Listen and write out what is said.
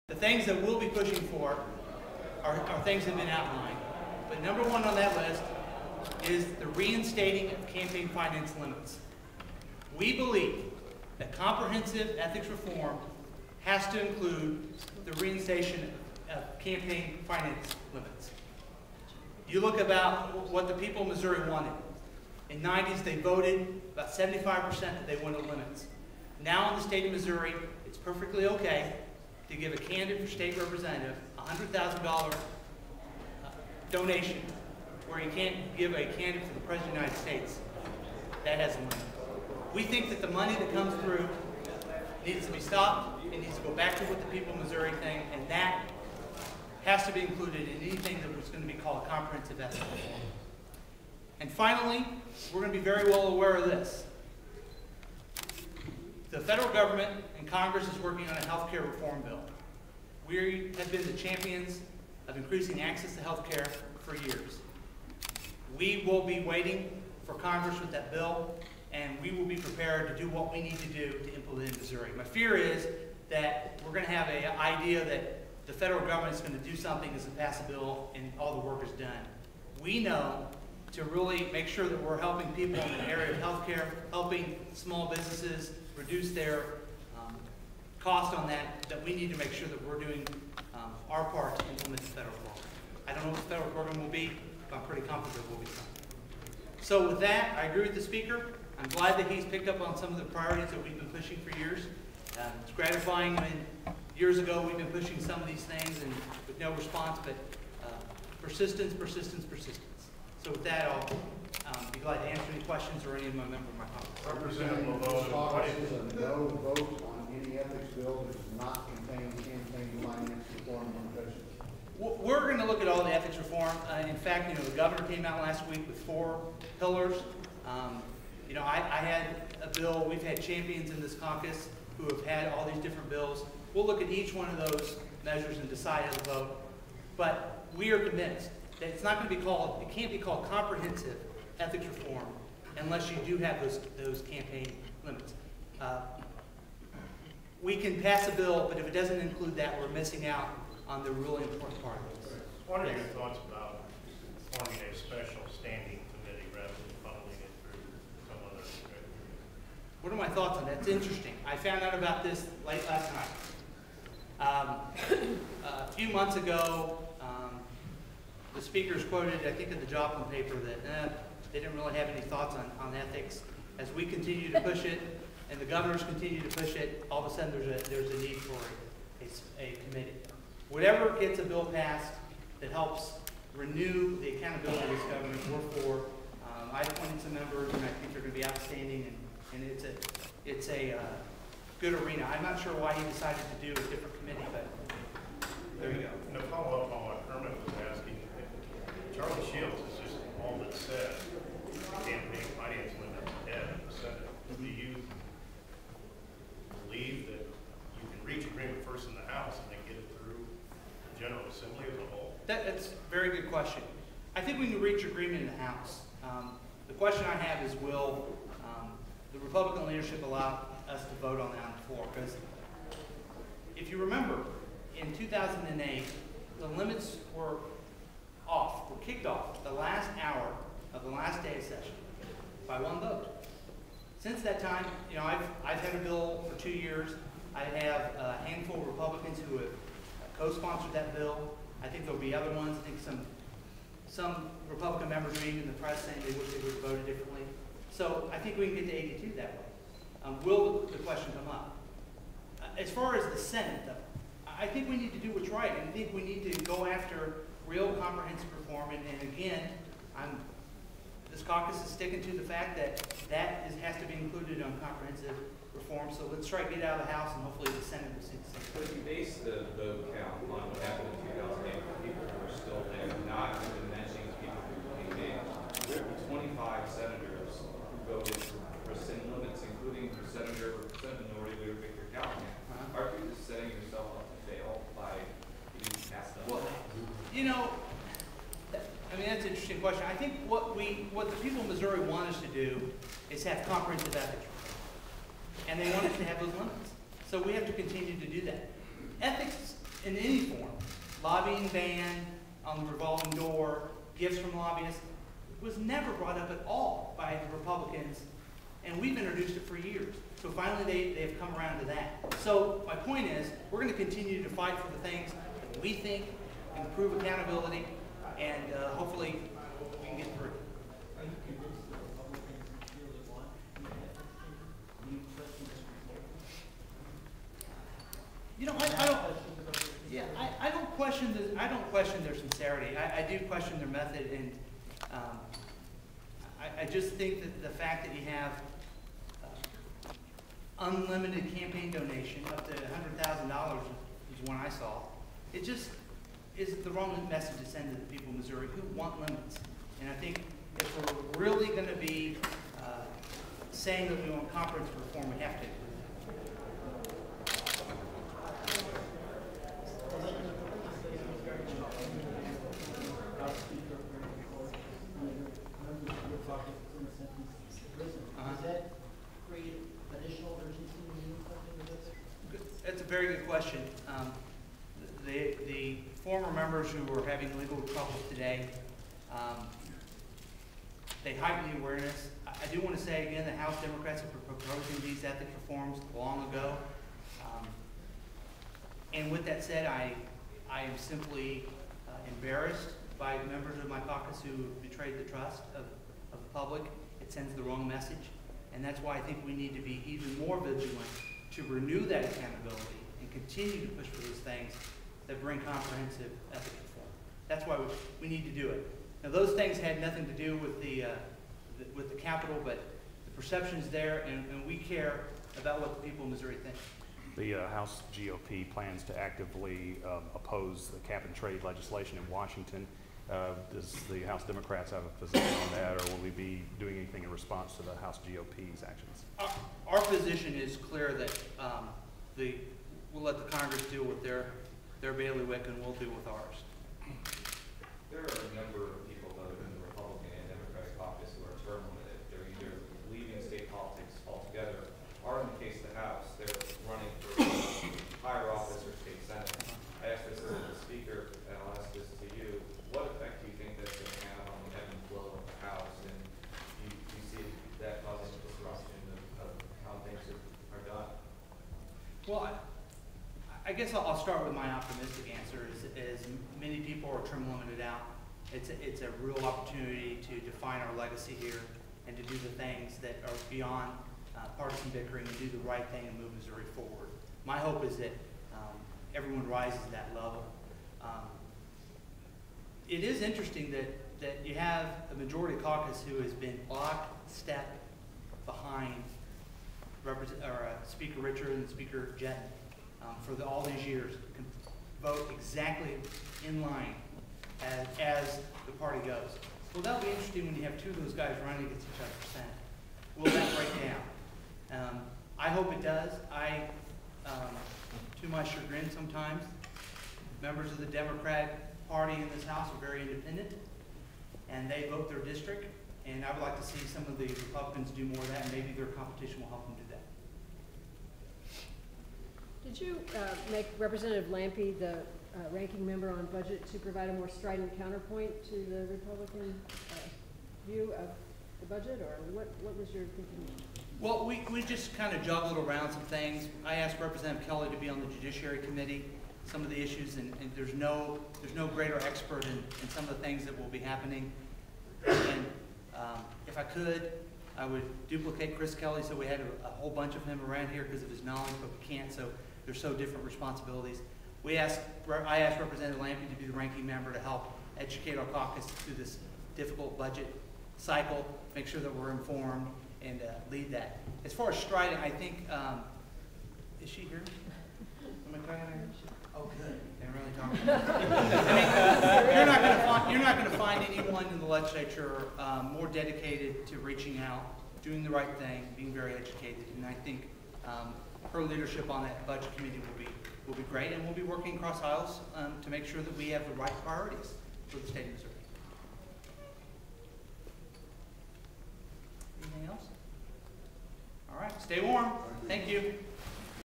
The things that we'll be pushing for are things that have been outlined. But number one on that list is the reinstating of campaign finance limits. We believe that comprehensive ethics reform has to include the reinstatement of campaign finance limits. You look about what the people of Missouri wanted. In the 90s, they voted about 75% that they wanted limits. Now in the state of Missouri, it's perfectly okay to give a candidate for state representative a $100,000 donation, where you can't give a candidate for the President of the United States. That has a limit. We think that the money that comes through needs to be stopped. It needs to go back to what the people of Missouri think, and that has to be included in anything that was going to be called a comprehensive ethics reform. And finally, we're going to be very well aware of this. The federal government and Congress is working on a health care reform bill. We have been the champions of increasing access to health care for years. We will be waiting for Congress with that bill, and we will be prepared to do what we need to do to implement it in Missouri. My fear is that we're going to have an idea that the federal government is going to do something as it pass a bill and all the work is done. We know to really make sure that we're helping people in the area of health care, helping small businesses reduce their cost on that we need to make sure that we're doing our part to implement the federal program. I don't know what the federal program will be, but I'm pretty confident it will be something. So with that, I agree with the speaker. I'm glad that he's picked up on some of the priorities that we've been pushing for years. It's gratifying when years ago we've been pushing some of these things and with no response, but persistence, persistence, persistence. So with that, I'll be glad to answer any questions or any of my members of my conference. Representative LaVoe, this is a no vote on any ethics bill that does not contain campaign finance reform provisions. We're going to look at all the ethics reform. In fact, the governor came out last week with 4 pillars. I had a bill. We've had champions in this caucus who have had all these different bills. We'll look at each one of those measures and decide how to vote. But we are convinced that it's not going to be called, it can't be called comprehensive ethics reform unless you do have those campaign limits. We can pass a bill, but if it doesn't include that, we're missing out on the really important part of this. What are your thoughts about forming a special standing committee rather than funneling it through some other committee? What are my thoughts on that? It's interesting. I found out about this late last night. A few months ago, the speakers quoted, I think in the Joplin paper, that they didn't really have any thoughts on ethics. As we continue to push it, and the governors continue to push it, all of a sudden there's a need for a committee. Whatever gets a bill passed that helps renew the accountability of this government, we're for. I've appointed some members, and I think they're going to be outstanding, and it's a good arena. I'm not sure why he decided to do a different committee, but there you go. And to follow up on what Kermit was asking, Charlie Shields has just all but said campaign finance limits dead in the Senate. Do you believe that you can reach agreement first in the House and then get it through the General Assembly as a whole? That's a very good question. I think we can reach agreement in the House. The question I have is, will the Republican leadership allow us to vote on that on the floor? Because if you remember, in 2008, the limits were kicked off the last hour of the last day of session by 1 vote. Since that time, I've had a bill for 2 years. I have a handful of Republicans who have co-sponsored that bill. I think there'll be other ones. I think some Republican members reading in the press saying they wish they would have voted differently. So I think we can get to 82 that way. Will the question come up? As far as the Senate, though, I think we need to do what's right. I think we need to go after real comprehensive reform. And again, this caucus is sticking to the fact that has to be included on comprehensive reform. So let's try to get it out of the House, and hopefully the Senate will see the same. But if you base the vote count on what happened in 2008, people who are still there, not even mentioning people who came in, there were 25 senators who voted for sin limits, including Senate Minority Leader Victor Callahan. Aren't you just setting yourself up to fail by being passed up? Well, that's an interesting question. I think what the people of Missouri want us to do is have comprehensive ethics, and they want us to have those limits. So we have to continue to do that. Ethics in any form, lobbying ban on the revolving door, gifts from lobbyists, was never brought up at all by the Republicans, and we've introduced it for years. So finally they've come around to that. So my point is, we're going to continue to fight for the things that we think improve accountability, and hopefully we can get through. You know, I don't. Yeah, I don't question this. I don't question their sincerity. I do question their method, and I just think that the fact that you have unlimited campaign donation up to $100,000 is one I saw. It just is the wrong message to send to the people of Missouri who want limits. And I think if we're really going to be saying that we want comprehensive reform, we have to. Does that create additional urgency in you something with this? That's a very good question. The former members who are having legal troubles today, they heighten the awareness. I do want to say again, the House Democrats have been proposing these ethics reforms long ago. And with that said, I am simply embarrassed by members of my caucus who betrayed the trust of the public. It sends the wrong message. And that's why I think we need to be even more vigilant to renew that accountability and continue to push for those things that bring comprehensive ethics reform. That's why we need to do it. Now, those things had nothing to do with the Capitol, but the perception's there, and we care about what the people of Missouri think. The House GOP plans to actively oppose the cap-and-trade legislation in Washington. Does the House Democrats have a position on that, or will we be doing anything in response to the House GOP's actions? Our position is clear that we'll let the Congress deal with their bailiwick, and we'll deal with ours. There are a number of people, both in the Republican and Democratic caucus, who are term limited. They're either leaving state politics altogether, or in the case of the House, they're running for higher office or state senate. I asked this to the Speaker, and I'll ask this to you. What effect do you think that's going to have on the ebb and flow of the House, and do you see that causing disruption of how things are done? Well, I guess I'll start with my optimistic answer. As many people are term limited out, it's a real opportunity to define our legacy here and to do the things that are beyond partisan bickering and do the right thing and move Missouri forward. My hope is that everyone rises to that level. It is interesting that you have a majority caucus who has been lockstep behind Speaker Richard and Speaker Jetton for all these years, can vote exactly in line as the party goes. Well, that'll be interesting when you have two of those guys running against each other for Senate. Will that break down? I hope it does. To my chagrin sometimes, members of the Democratic Party in this House are very independent, and they vote their district, and I would like to see some of the Republicans do more of that, and maybe their competition will help them do that. Did you make Representative Lampe the ranking member on budget to provide a more strident counterpoint to the Republican view of the budget, or what was your thinking? Well, we just kind of juggled around some things. I asked Representative Kelly to be on the Judiciary Committee, some of the issues, and there's no greater expert in some of the things that will be happening. And if I could, I would duplicate Chris Kelly so we had a whole bunch of him around here because of his knowledge, but we can't, so they're so different responsibilities. I asked Representative Lampe to be the ranking member to help educate our caucus through this difficult budget cycle, make sure that we're informed, and lead that. As far as strident, I think, is she here? Am I talking to her? Oh, good. They're really talking. I mean, you're not going to find anyone in the legislature more dedicated to reaching out, doing the right thing, being very educated, and I think her leadership on that budget committee will be great, and we'll be working across aisles to make sure that we have the right priorities for the state of Missouri. Anything else? All right, stay warm. Thank you.